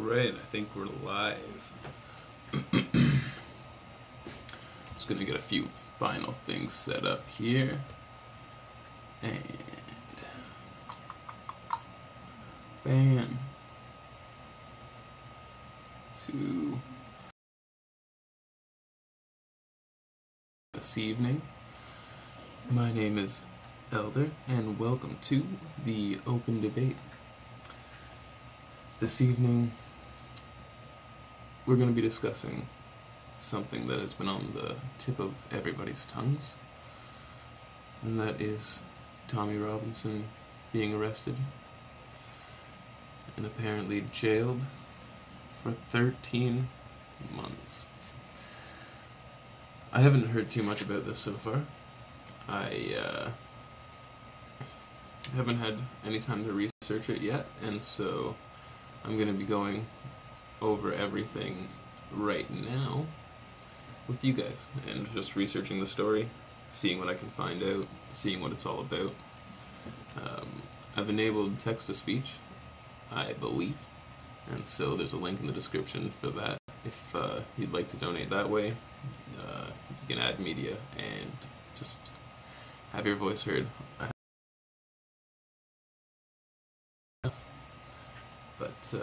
Alright, I think we're live. Just gonna get a few final things set up here. And bam. To this evening. My name is Elder, and welcome to the Open Debate. This evening, we're going to be discussing something that has been on the tip of everybody's tongues, and that is Tommy Robinson being arrested and apparently jailed for 13 months. I haven't heard too much about this so far. I haven't had any time to research it yet, and so I'm going to be going over everything right now with you guys, and just researching the story, seeing what I can find out, seeing what it's all about. I've enabled text-to-speech, I believe, and so there's a link in the description for that if you'd like to donate that way. You can add media and just have your voice heard. But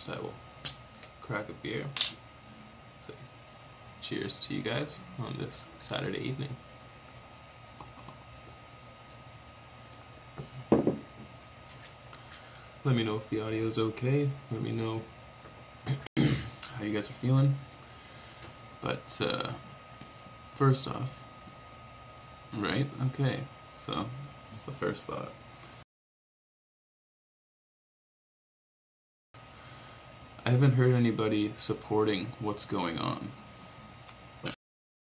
I will crack a beer. So, cheers to you guys on this Saturday evening. Let me know if the audio is okay. Let me know how you guys are feeling. But first off, right? Okay, so that's the first thought. I haven't heard anybody supporting what's going on.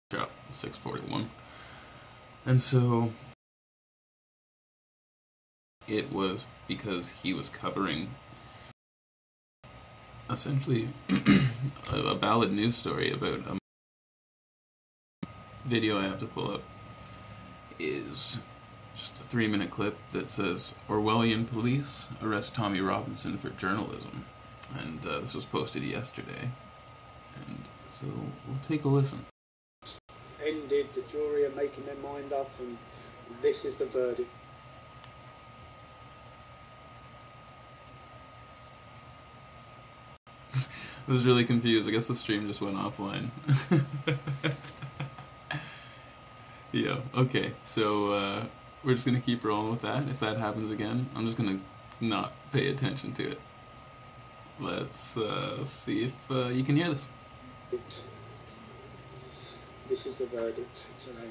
Drop 641. And so it was because he was covering essentially a valid news story about a video I have to pull up. Is just a 3-minute clip that says Orwellian police arrest Tommy Robinson for journalism. And this was posted yesterday, and so we'll take a listen. Ended, the jury are making their mind up, and this is the verdict. I was really confused. I guess the stream just went offline. Yeah, okay, so we're just going to keep rolling with that. If that happens again, I'm just going to not pay attention to it. Let's see if you can hear this. This is the verdict today.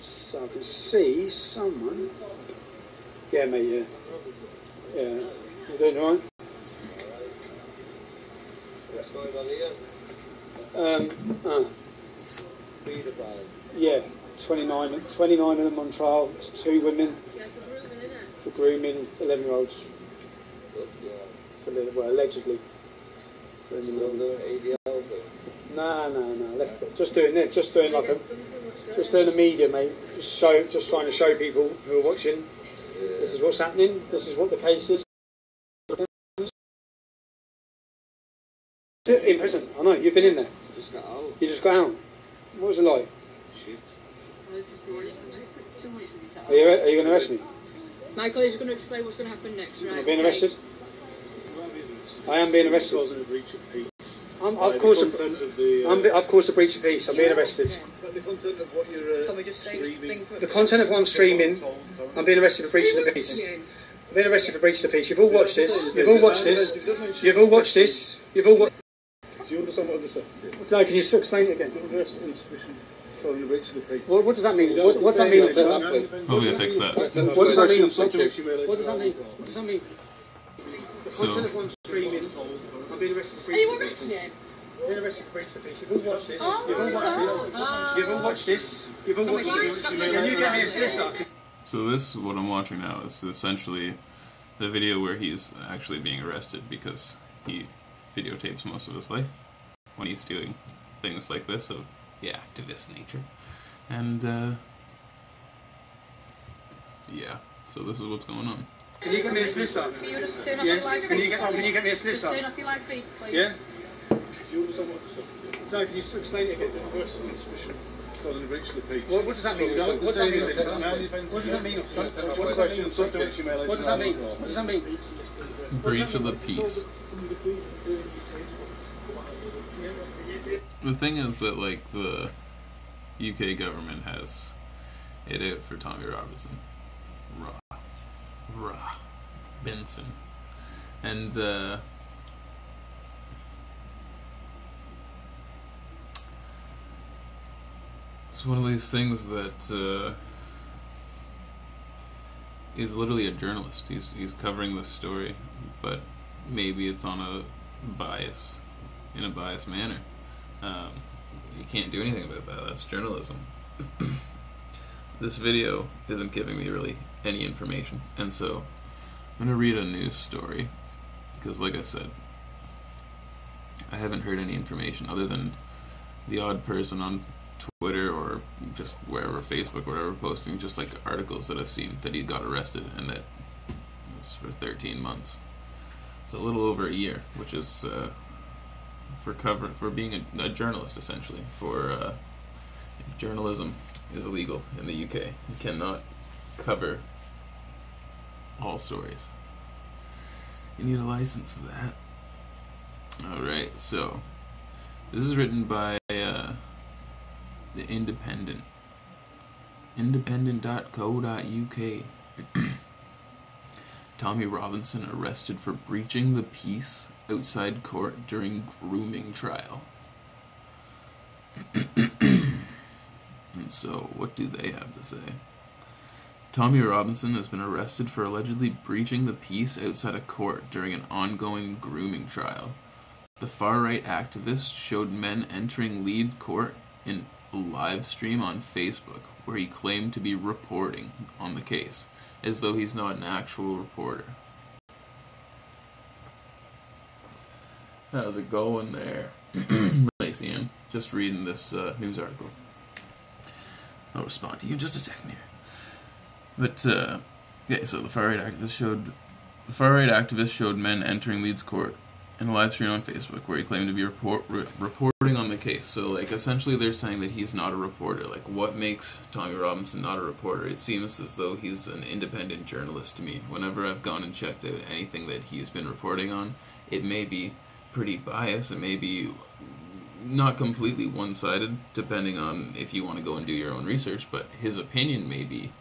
So I can see someone. Yeah, mate, yeah. Yeah. You doing all right? Yeah, 29 of them on trial, 2 women for grooming 11-year-olds. Well, allegedly. No. Just doing this, just doing a media, mate. Just trying to show people who are watching. This is what's happening. This is what the case is. In prison. I know, you've been in there. You just got out. What was it like? Shit. Are you going to arrest me? Michael is going to explain what's going to happen next, right? Am I being arrested? I am being arrested. Of course a breach of peace. I'm being arrested. But the content of what you're streaming... The content of what I'm streaming, I'm being arrested for breaching the peace. I'm being arrested for breaching the peace. You've all watched this. You've all watched this. You've all watched this. You've all watched... Do you understand what I just said? No, can you explain it again? What does that mean? What does that mean? How do we fix that? What does that mean? What does that mean? What does that mean? The content of one streaming, I'm being arrested for breach of the peace. I'm being arrested for breach of the peace. You've all watched this. You've all watched this. You've all watched this. You've all watched this. Can you get me a solicitor? So this, what I'm watching now, is essentially the video where he's actually being arrested because he videotapes most of his life when he's doing things like this of the activist nature. And yeah, so this is what's going on. Can you get me a solicitor? Can you just turn off Yes. your live Can feed? you get me a solicitor? Just turn off your live feed, please. Yeah. Do you understand what the subject? So can you explain it again? Arrest on suspicion causing a breach of the peace. What does that mean? What does that mean? What does that mean? What does that mean? What does that mean? Breach of the peace. The thing is that, like, the UK government has it out for Tommy Robinson. Benson. And, it's one of these things that, he's literally a journalist. He's covering this story, but maybe it's on a bias, in a biased manner. You can't do anything about that. That's journalism. This video isn't giving me really any information, and so I'm gonna read a news story because, like I said, I haven't heard any information other than the odd person on Twitter or just wherever, Facebook, whatever, posting just like articles that I've seen that he got arrested and that it was for 13 months. So a little over a year, which is for being a journalist, essentially. For journalism is illegal in the UK. You cannot cover all stories. You need a license for that. Alright, so this is written by The Independent. Independent.co.uk. Tommy Robinson arrested for breaching the peace outside court during grooming trial. And so, what do they have to say? Tommy Robinson has been arrested for allegedly breaching the peace outside a court during an ongoing grooming trial. The far-right activist showed men entering Leeds court in a live stream on Facebook, where he claimed to be reporting on the case, as though he's not an actual reporter. How's it going there? Lacey, I'm just reading this news article. I'll respond to you in just a second here. But, okay, so the far-right activist showed men entering Leeds court in a live stream on Facebook where he claimed to be reporting on the case. So, like, essentially they're saying that he's not a reporter. Like, what makes Tommy Robinson not a reporter? It seems as though he's an independent journalist to me. Whenever I've gone and checked out anything that he's been reporting on, it may be pretty biased. It may be not completely one-sided, depending on if you want to go and do your own research, but his opinion may be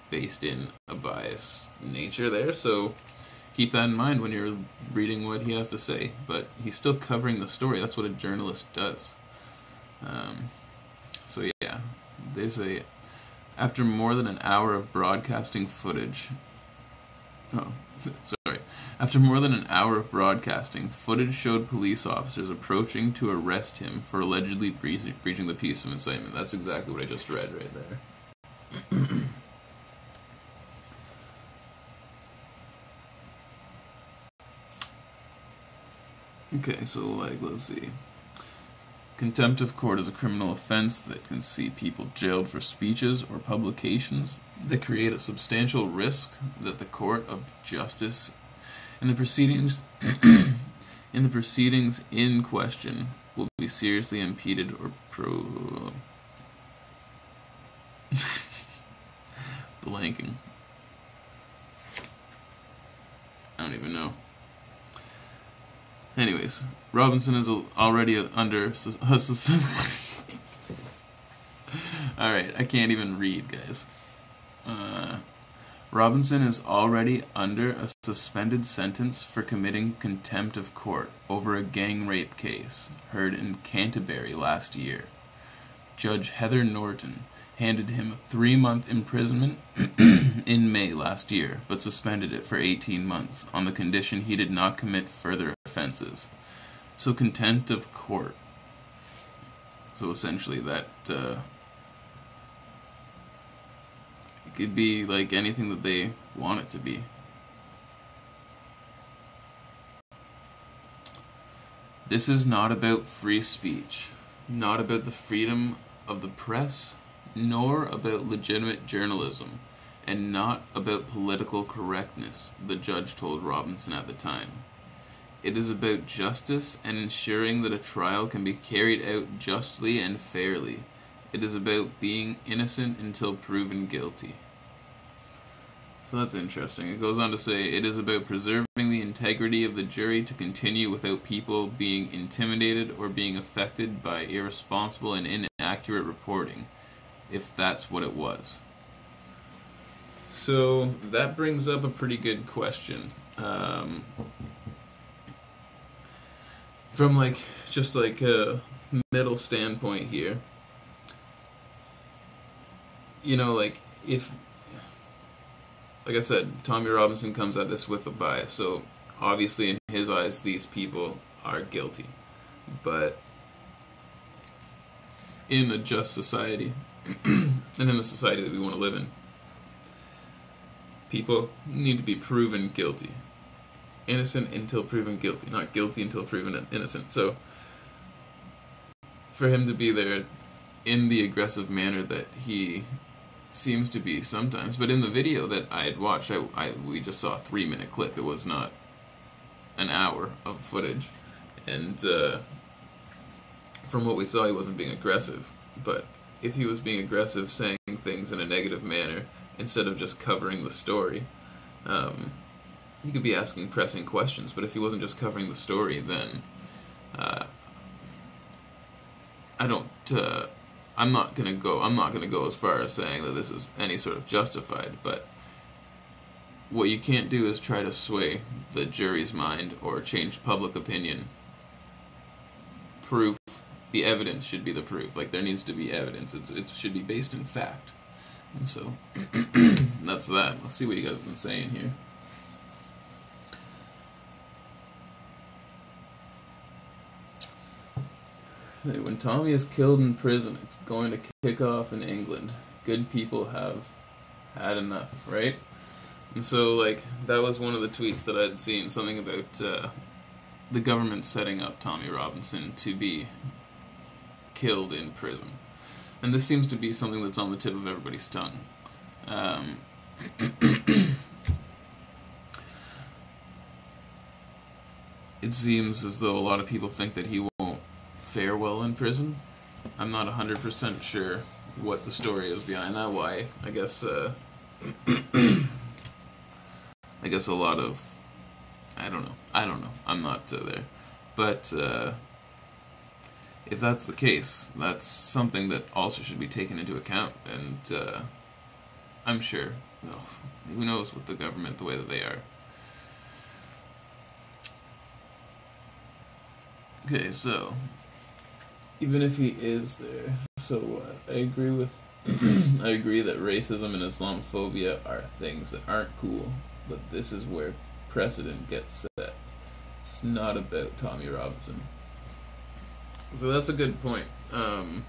based in a biased nature there, so keep that in mind when you're reading what he has to say. But he's still covering the story. That's what a journalist does. So yeah, they say, after more than an hour of broadcasting footage... After more than an hour of broadcasting, footage showed police officers approaching to arrest him for allegedly breaching the peace of incitement. That's exactly what I just read right there. Okay, so, like, let's see. Contempt of court is a criminal offense that can see people jailed for speeches or publications that create a substantial risk that the court of justice in the proceedings in question will be seriously impeded or blanking. I don't even know. Anyways, Robinson is already under... Alright, I can't even read, guys. Robinson is already under a suspended sentence for committing contempt of court over a gang rape case heard in Canterbury last year. Judge Heather Norton handed him a 3-month imprisonment in May last year, but suspended it for 18 months on the condition he did not commit further offenses. So contempt of court. So essentially that... it could be like anything that they want it to be. This is not about free speech, not about the freedom of the press, nor about legitimate journalism, and not about political correctness, the judge told Robinson at the time. It is about justice and ensuring that a trial can be carried out justly and fairly. It is about being innocent until proven guilty. So that's interesting. It goes on to say, it is about preserving the integrity of the jury to continue without people being intimidated or being affected by irresponsible and inaccurate reporting, if that's what it was. So that brings up a pretty good question. From just a middle standpoint here. If, like I said, Tommy Robinson comes at this with a bias, so obviously in his eyes these people are guilty. But in a just society, and in the society that we want to live in, people need to be proven guilty. Innocent until proven guilty, not guilty until proven innocent. So for him to be there in the aggressive manner that he seems to be sometimes, but in the video that I had watched, we just saw a 3-minute clip. It was not an hour of footage, and from what we saw, he wasn't being aggressive. But if he was being aggressive, saying things in a negative manner instead of just covering the story, he could be asking pressing questions. But if he wasn't just covering the story, then I'm not gonna go as far as saying that this is any sort of justified, but what you can't do is try to sway the jury's mind or change public opinion. Proof, the evidence should be the proof. There needs to be evidence. It should be based in fact. And so that's that. Let's see what you guys have been saying here. When Tommy is killed in prison, it's going to kick off in England. Good people have had enough, right? And so, that was one of the tweets that I'd seen, something about the government setting up Tommy Robinson to be killed in prison. And this seems to be something that's on the tip of everybody's tongue. It seems as though a lot of people think that he won't fare well in prison. I'm not 100% sure what the story is behind that. Why? I guess a lot of, I don't know. I'm not there. But if that's the case, that's something that also should be taken into account. And I'm sure, who knows with the government the way that they are. Okay, so even if he is there, so what? I agree that racism and Islamophobia are things that aren't cool, but this is where precedent gets set. It's not about Tommy Robinson. So that's a good point on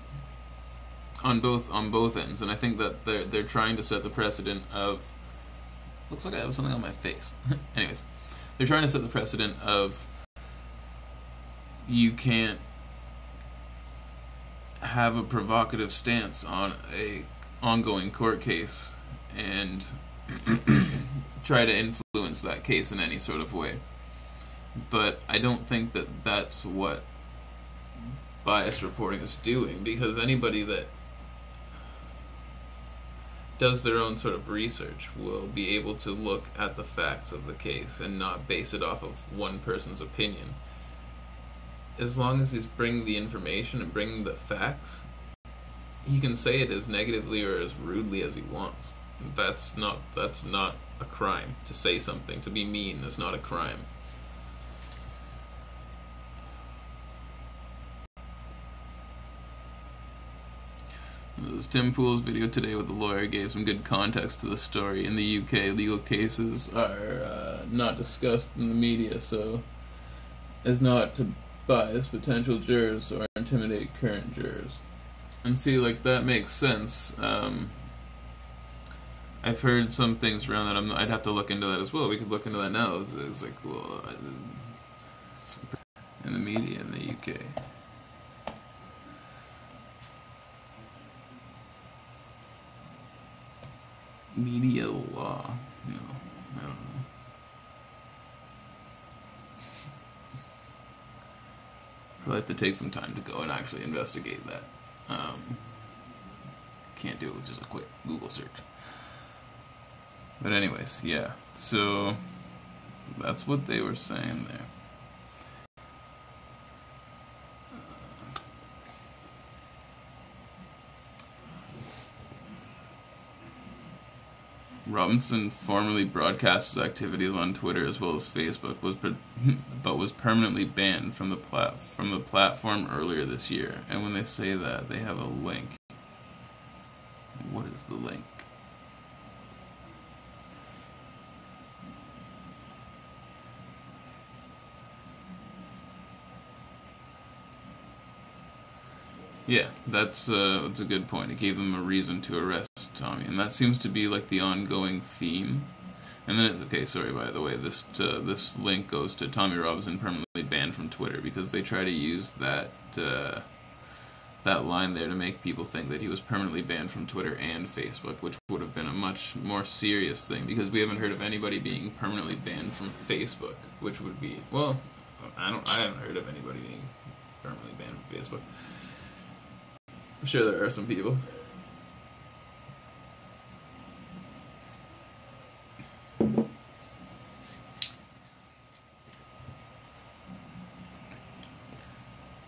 both ends, and I think that they're trying to set the precedent of. Looks like I have something on my face. Anyways, they're trying to set the precedent of you can't have a provocative stance on a ongoing court case and try to influence that case in any sort of way. But I don't think that that's what biased reporting is doing, because anybody that does their own sort of research will be able to look at the facts of the case and not base it off of one person's opinion. As long as he's bringing the information and bringing the facts, he can say it as negatively or as rudely as he wants. That's not a crime. To say something, to be mean, is not a crime. This Tim Pool's video today with the lawyer gave some good context to the story. In the UK, legal cases are not discussed in the media, so as not to bias potential jurors or intimidate current jurors. And see, that makes sense. I've heard some things around that. I'd have to look into that as well. We could look into that now. It's in the media in the UK. Media law. No, I don't know. I'll have to take some time to go and actually investigate that. Can't do it with just a quick Google search. But anyways, yeah. So that's what they were saying there. Robinson formerly broadcasts his activities on Twitter as well as Facebook, but was permanently banned from the platform earlier this year. And when they say that, they have a link. What is the link? Yeah, that's a good point. It gave them a reason to arrest Tommy, and that seems to be like the ongoing theme. And then it's okay. Sorry, by the way, this link goes to Tommy Robinson permanently banned from Twitter because they try to use that line there to make people think that he was permanently banned from Twitter and Facebook, which would have been a much more serious thing because we haven't heard of anybody being permanently banned from Facebook, which would be I haven't heard of anybody being permanently banned from Facebook. I'm sure there are some people.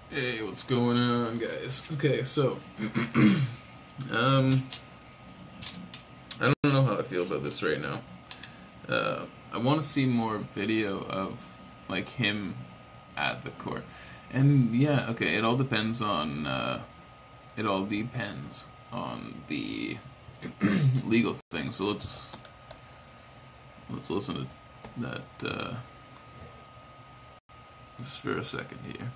Hey, what's going on, guys? Okay, so I don't know how I feel about this right now. I want to see more video of like him at the court, and yeah, okay, it all depends on the legal thing. So let's listen to that just for a second here.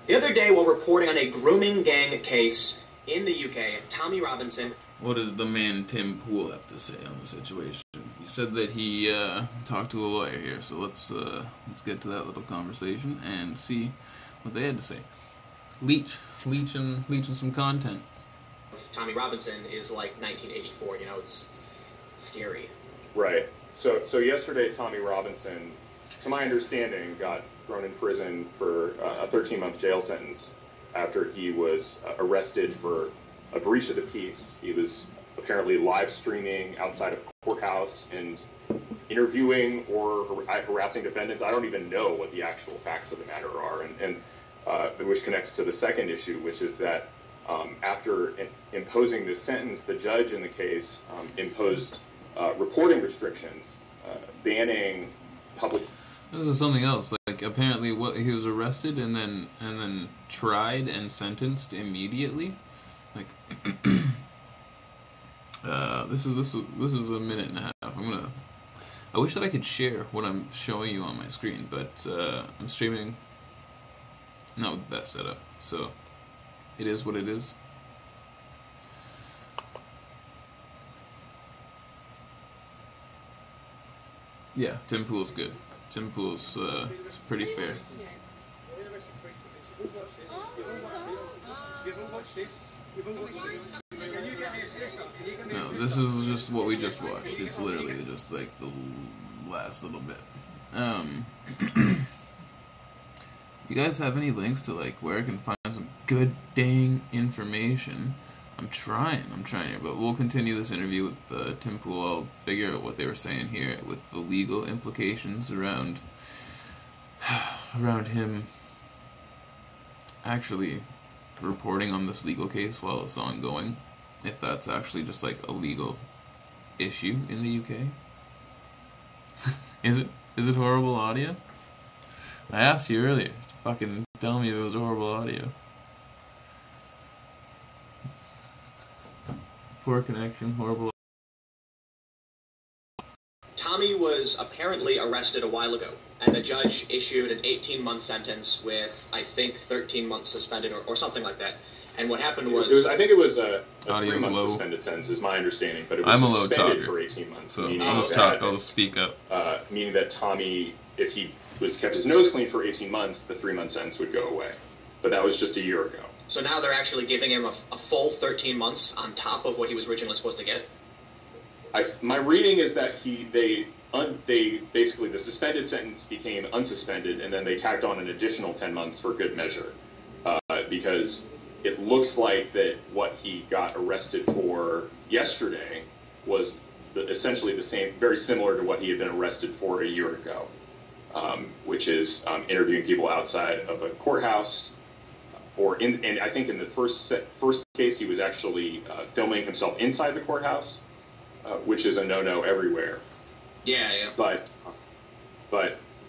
The other day, while reporting on a grooming gang case in the UK, Tommy Robinson... What does the man Tim Pool have to say on the situation? He said that he talked to a lawyer here, so let's get to that little conversation and see what they had to say. Leeching some content. Tommy Robinson is like 1984, you know, it's scary. Right. So yesterday, Tommy Robinson, to my understanding, got thrown in prison for a 13-month jail sentence after he was arrested for a breach of the peace. He was apparently live streaming outside of a courthouse and interviewing or harassing defendants. I don't even know what the actual facts of the matter are, and which connects to the second issue, which is that after imposing this sentence, the judge in the case imposed reporting restrictions, banning public... This is something else. Like apparently, he was arrested and then tried and sentenced immediately. Like this is a minute and a half. I wish that I could share what I'm showing you on my screen, but I'm streaming not with the best setup, so it is what it is. Yeah, Tim Pool's good. Tim Pool's pretty fair. No, this is just what we just watched. It's literally just like the last little bit. You guys have any links to like where I can find some good dang information? I'm trying here, but we'll continue this interview with Tim Pool. I'll figure out what they were saying here with the legal implications around him actually reporting on this legal case while it's ongoing, if that's actually just like a legal issue in the UK. Is it horrible audio? I asked you earlier to fucking tell me if it was horrible audio. Poor connection, horrible. Tommy was apparently arrested a while ago, and the judge issued an 18-month sentence with, I think, 13 months suspended or something like that. And what happened was... I think it was a 3-month suspended sentence, is my understanding, but it was suspended for 18 months. So I'll speak up. Meaning that Tommy, if he was kept his nose clean for 18 months, the 3-month sentence would go away. but that was just a year ago. So now they're actually giving him a full 13 months on top of what he was originally supposed to get? My reading is that they basically, the suspended sentence became unsuspended, and then they tacked on an additional 10 months for good measure, because it looks like that what he got arrested for yesterday was essentially the same, very similar to what he had been arrested for a year ago, which is interviewing people outside of a courthouse, and I think in the first case he was actually filming himself inside the courthouse, which is a no-no everywhere. Yeah. But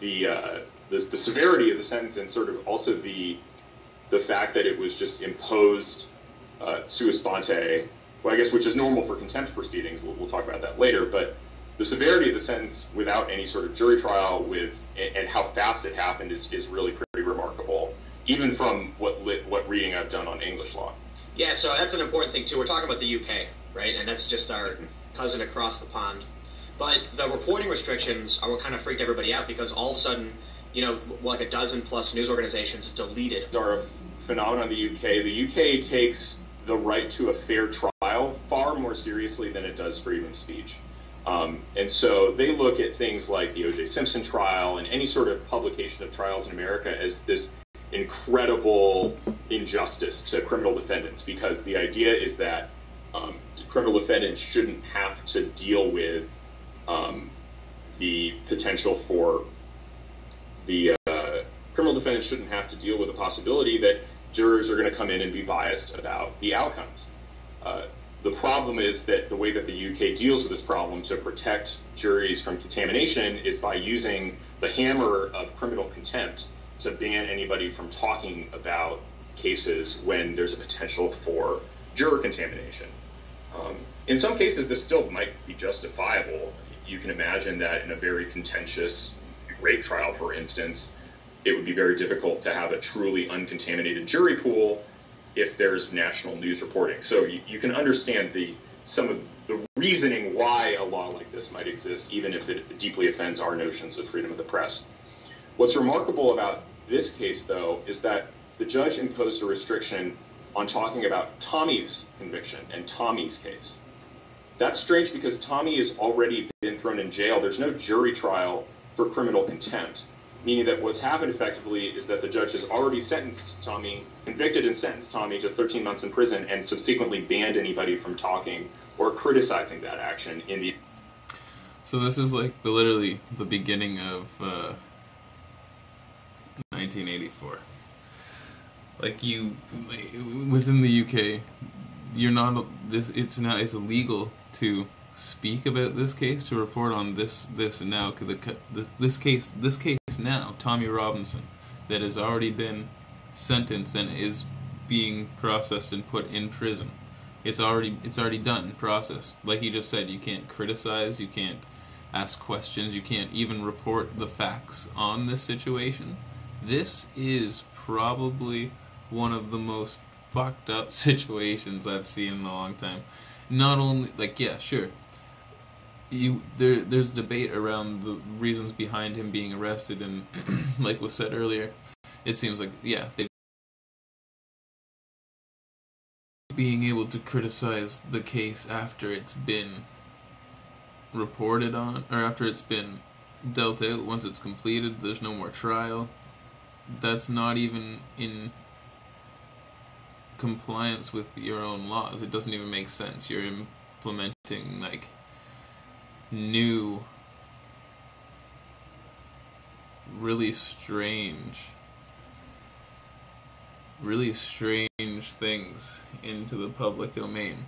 the severity of the sentence, and sort of also the fact that it was just imposed sua sponte, well, I guess, which is normal for contempt proceedings. We'll talk about that later. But the severity of the sentence without any sort of jury trial, and how fast it happened is really pretty remarkable, even from what reading I've done on English law. Yeah, so that's an important thing too. We're talking about the UK, right? And that's just our cousin across the pond. But the reporting restrictions are what kind of freaked everybody out, because all of a sudden, like a dozen plus news organizations deleted. Are a phenomenon in the UK. The UK takes the right to a fair trial far more seriously than it does freedom of speech. And so they look at things like the O.J. Simpson trial and any sort of publication of trials in America as this incredible injustice to criminal defendants, because the idea is that criminal defendants shouldn't have to deal with the potential for the criminal defendants shouldn't have to deal with the possibility that jurors are going to come in and be biased about the outcomes. The problem is that the way that the UK deals with this problem to protect juries from contamination is by using the hammer of criminal contempt to ban anybody from talking about cases when there's a potential for juror contamination. In some cases, this still might be justifiable. You can imagine that in a very contentious rape trial, for instance, it would be very difficult to have a truly uncontaminated jury pool if there's national news reporting. So you can understand some of the reasoning why a law like this might exist, even if it deeply offends our notions of freedom of the press. What's remarkable about this case, though, is that the judge imposed a restriction on talking about Tommy's conviction and Tommy's case. That's strange because Tommy has already been thrown in jail. There's no jury trial for criminal contempt, meaning that what's happened effectively is that the judge has already convicted and sentenced Tommy to 13 months in prison, and subsequently banned anybody from talking or criticizing that action in the... So this is like literally the beginning of 1984. Within the UK, it's illegal to speak about this case, to report on this case now, Tommy Robinson, that has already been sentenced and is being processed and put in prison. It's already done, processed. Like you just said, you can't criticize, you can't ask questions, you can't even report the facts on this situation. This is probably one of the most fucked up situations I've seen in a long time. Not only, sure, there's debate around the reasons behind him being arrested, and like was said earlier, it seems like, they being able to criticize the case after it's been reported on, or after it's been dealt out, once it's completed, there's no more trial. That's not even in compliance with your own laws. It doesn't even make sense. You're implementing new, really strange things into the public domain.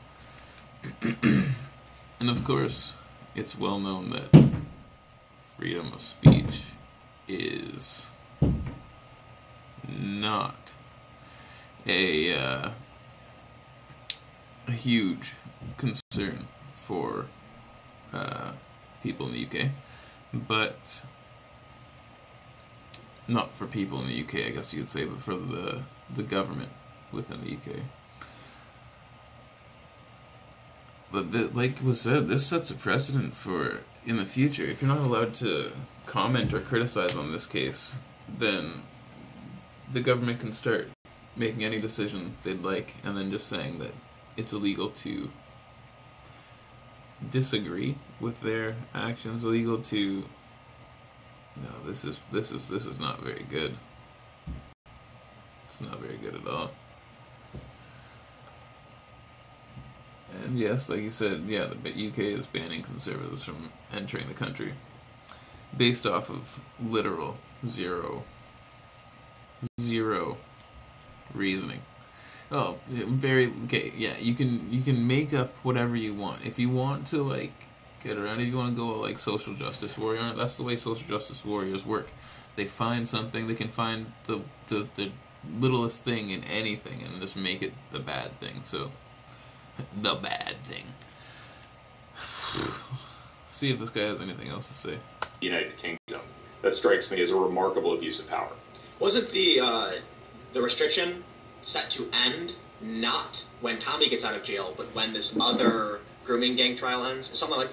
And of course, it's well known that freedom of speech is not a huge concern for people in the UK, but not for people in the UK, I guess you could say, but for the government within the UK. But like was said, this sets a precedent for in the future. If you're not allowed to comment or criticize on this case, then the government can start making any decision they'd like, and then just saying that it's illegal to disagree with their actions, illegal to... No, this is not very good. It's not very good at all. And yes, like you said, yeah, the UK is banning conservatives from entering the country based off of literal zero reasoning. Oh, very okay. Yeah, you can make up whatever you want. If you want to like get around, if you want to go like social justice warrior, that's the way social justice warriors work. They find something, they can find the littlest thing in anything and just make it the bad thing. So the bad thing. See if this guy has anything else to say. United Kingdom. That strikes me as a remarkable abuse of power. Wasn't the restriction set to end not when Tommy gets out of jail, but when this other grooming gang trial ends? Something like that?